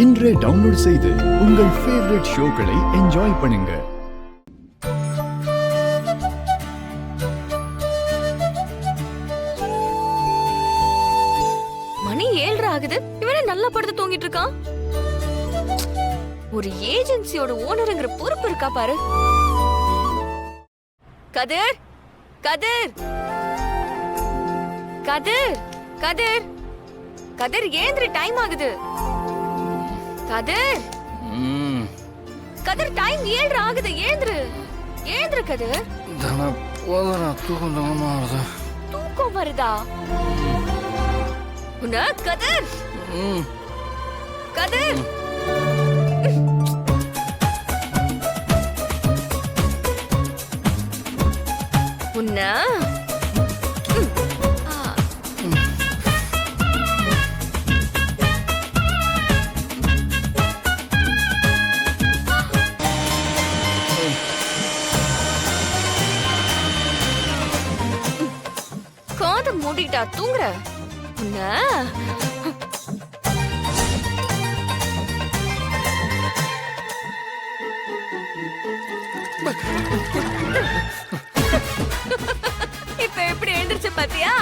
இன்றே டவுன்லோட் செய்து உங்கள் ஃபேவரட் ஷோக்களை என்ஜாய் பண்ணுங்க. மணி 7:30 ஆகுது. இவனே நல்லா படுத்து தூங்கிட்டு இருக்கான். ஒரு ஏஜென்சியோட ஓனருங்கிற பொறுப்பு இருக்கா பாரு. கதிர், கதிர், கதிர், கதிர், கதிர், ஏந்திரி, டைம் ஆகுது. கதிர், கதிர், டைம் 7:30 ஆகுது. ஏந்திரு, ஏந்திரு கதிர். தூக்கம் வருதா உன்ன? கதிர், கதிர், உன்ன காத மூடிட்டா தூங்குற உன்ன? இப்ப எப்படி எழுந்திருச்சு பாத்தியா?